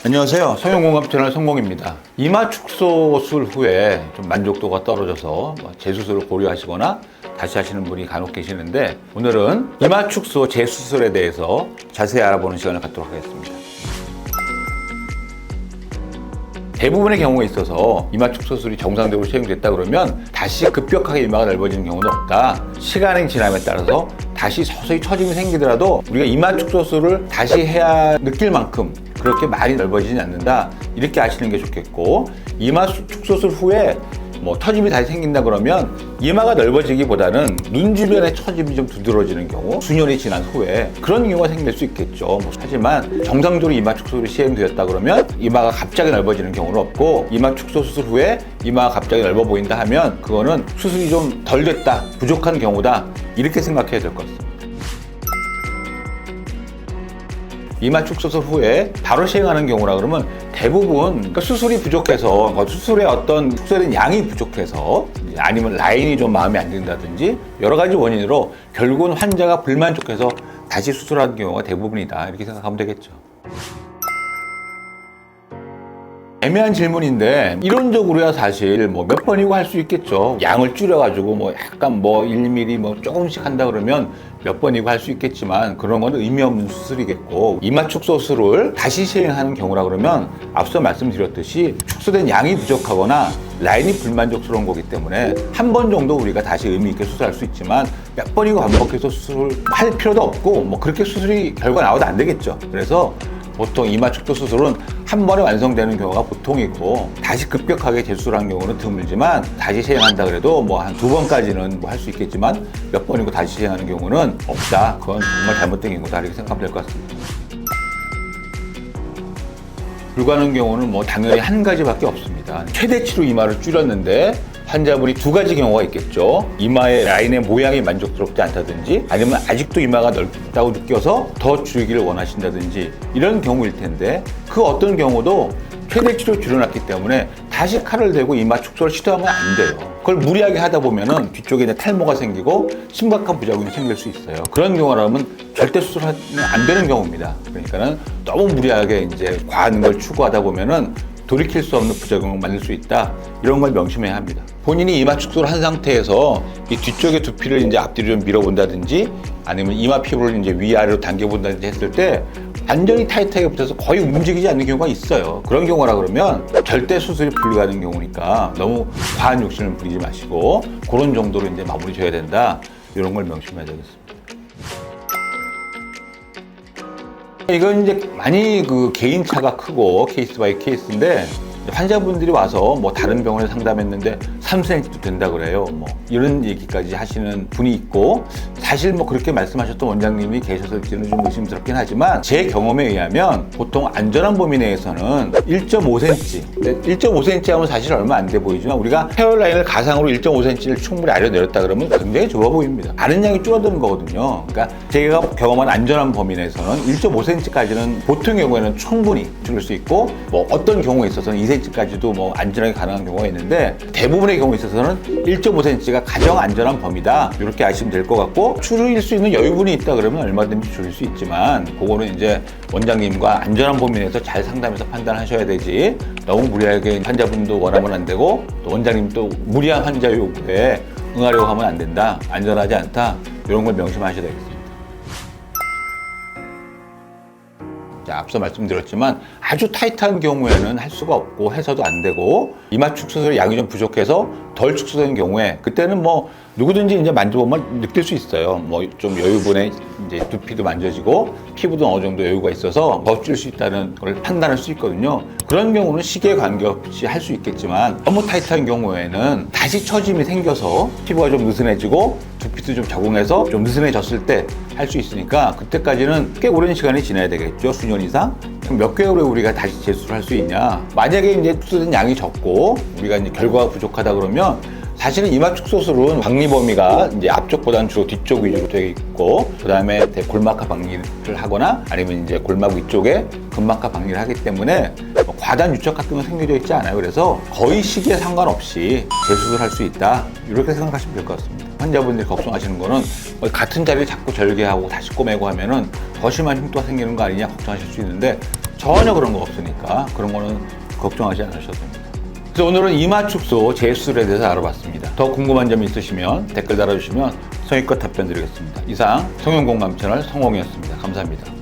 안녕하세요. 성형공감 채널 성공입니다. 이마 축소술 후에 좀 만족도가 떨어져서 재수술을 고려하시거나 다시 하시는 분이 간혹 계시는데, 오늘은 이마 축소 재수술에 대해서 자세히 알아보는 시간을 갖도록 하겠습니다. 대부분의 경우에 있어서 이마 축소술이 정상적으로 시행됐다 그러면 다시 급격하게 이마가 넓어지는 경우는 없다. 시간이 지남에 따라서 다시 서서히 처짐이 생기더라도 우리가 이마 축소술을 다시 해야 느낄 만큼 그렇게 많이 넓어지진 않는다, 이렇게 아시는 게 좋겠고, 이마 축소술 후에 터짐이 다시 생긴다 그러면 이마가 넓어지기보다는 눈 주변의 처짐이 좀 두드러지는 경우, 수년이 지난 후에 그런 경우가 생길 수 있겠죠. 하지만 정상적으로 이마 축소술이 시행되었다 그러면 이마가 갑자기 넓어지는 경우는 없고, 이마 축소 수술 후에 이마가 갑자기 넓어 보인다 하면 그거는 수술이 좀 덜 됐다, 부족한 경우다, 이렇게 생각해야 될 것 같습니다. 이마 축소술 후에 바로 시행하는 경우라 그러면 대부분 수술이 부족해서, 수술의 어떤 축소된 양이 부족해서, 아니면 라인이 좀 마음에 안 든다든지 여러 가지 원인으로 결국은 환자가 불만족해서 다시 수술하는 경우가 대부분이다, 이렇게 생각하면 되겠죠. 애매한 질문인데, 이론적으로야 사실 몇 번이고 할 수 있겠죠. 양을 줄여가지고 약간 1mm 조금씩 한다 그러면 몇 번이고 할 수 있겠지만, 그런 건 의미 없는 수술이겠고, 이마 축소술을 다시 시행하는 경우라 그러면 앞서 말씀드렸듯이 축소된 양이 부족하거나 라인이 불만족스러운 거기 때문에 한 번 정도 우리가 다시 의미 있게 수술할 수 있지만, 몇 번이고 반복해서 수술을 할 필요도 없고, 그렇게 수술이 결과 나와도 안 되겠죠. 그래서 보통 이마 축소 수술은 한 번에 완성되는 경우가 보통이고, 다시 급격하게 재수술한 경우는 드물지만, 다시 시행한다 그래도 한 2번까지는 할 수 있겠지만 몇 번이고 다시 시행하는 경우는 없다. 그건 정말 잘못된 경우다, 이렇게 생각하면 될 것 같습니다. 불가능한 경우는 당연히 한 가지밖에 없습니다. 최대치로 이마를 줄였는데 환자분이 두 가지 경우가 있겠죠. 이마의 라인의 모양이 만족스럽지 않다든지, 아니면 아직도 이마가 넓다고 느껴서 더 줄이기를 원하신다든지, 이런 경우일 텐데, 그 어떤 경우도 최대치로 줄여놨기 때문에 다시 칼을 대고 이마 축소를 시도하면 안 돼요. 그걸 무리하게 하다 보면은 뒤쪽에 탈모가 생기고 심각한 부작용이 생길 수 있어요. 그런 경우라면 절대 수술하면 안 되는 경우입니다. 그러니까는 너무 무리하게 과한 걸 추구하다 보면은 돌이킬 수 없는 부작용을 만들 수 있다, 이런 걸 명심해야 합니다. 본인이 이마 축소를 한 상태에서 이 뒤쪽의 두피를 앞뒤로 좀 밀어본다든지, 아니면 이마 피부를 위아래로 당겨본다든지 했을 때 완전히 타이트하게 붙어서 거의 움직이지 않는 경우가 있어요. 그런 경우라 그러면 절대 수술이 불가능한 경우니까 너무 과한 욕심을 부리지 마시고, 그런 정도로 마무리 줘야 된다, 이런 걸 명심해야 되겠습니다. 이건 많이 개인차가 크고 케이스 바이 케이스인데, 환자분들이 와서 다른 병원에 상담했는데 3cm도 된다 그래요. 이런 얘기까지 하시는 분이 있고, 사실 그렇게 말씀하셨던 원장님이 계셨을지는 좀 의심스럽긴 하지만, 제 경험에 의하면 보통 안전한 범위 내에서는 1.5cm, 1.5cm 하면 사실 얼마 안 돼 보이지만, 우리가 헤어라인을 가상으로 1.5cm를 충분히 아래내렸다 그러면 굉장히 좋아 보입니다. 많은 양이 줄어드는 거거든요. 그러니까 제가 경험한 안전한 범위 내에서는 1.5cm까지는 보통 경우에는 충분히 줄일 수 있고, 어떤 경우에 있어서는 2cm까지도 안전하게 가능한 경우가 있는데, 대부분의 경우에 있어서는 1.5cm가 가장 안전한 범위다, 이렇게 아시면 될 것 같고, 줄일 수 있는 여유분이 있다 그러면 얼마든지 줄일 수 있지만, 그거는 원장님과 안전한 범위 내에서 잘 상담해서 판단하셔야 되지, 너무 무리하게 환자분도 원하면 안 되고, 또 원장님도 무리한 환자 요구에 응하려고 하면 안 된다, 안전하지 않다, 이런 걸 명심하셔야 되겠습니다. 앞서 말씀드렸지만 아주 타이트한 경우에는 할 수가 없고 해서도 안 되고, 이마 축소술의 양이 좀 부족해서 덜 축소된 경우에, 그때는 누구든지 만져보면 느낄 수 있어요. 좀 여유분의 두피도 만져지고 피부도 어느 정도 여유가 있어서 더 줄 수 있다는 걸 판단할 수 있거든요. 그런 경우는 시기에 관계없이 할 수 있겠지만, 너무 타이트한 경우에는 다시 처짐이 생겨서 피부가 좀 느슨해지고 두피도 좀 적응해서 좀 느슨해졌을 때 할 수 있으니까, 그때까지는 꽤 오랜 시간이 지나야 되겠죠. 수년 이상. 몇 개월에 우리가 다시 재수술을 할 수 있냐. 만약에 축소된 양이 적고 우리가 결과가 부족하다 그러면, 사실은 이마 축소술은 박리 범위가 앞쪽보다는 주로 뒤쪽 위주로 되어 있고, 그 다음에 골막하 박리를 하거나, 아니면 골막 위쪽에 근막하 박리를 하기 때문에 과다한 유착 같은 건 생겨져 있지 않아요. 그래서 거의 시기에 상관없이 재수술할 수 있다, 이렇게 생각하시면 될 것 같습니다. 환자분들이 걱정하시는 거는 같은 자리를 자꾸 절개하고 다시 꼬매고 하면은 더 심한 흉터가 생기는 거 아니냐 걱정하실 수 있는데, 전혀 그런 거 없으니까 그런 거는 걱정하지 않으셔도 됩니다. 그래서 오늘은 이마 축소 재수술에 대해서 알아봤습니다. 더 궁금한 점이 있으시면 댓글 달아주시면 성의껏 답변 드리겠습니다. 이상 성형공감 채널 성홍이었습니다. 감사합니다.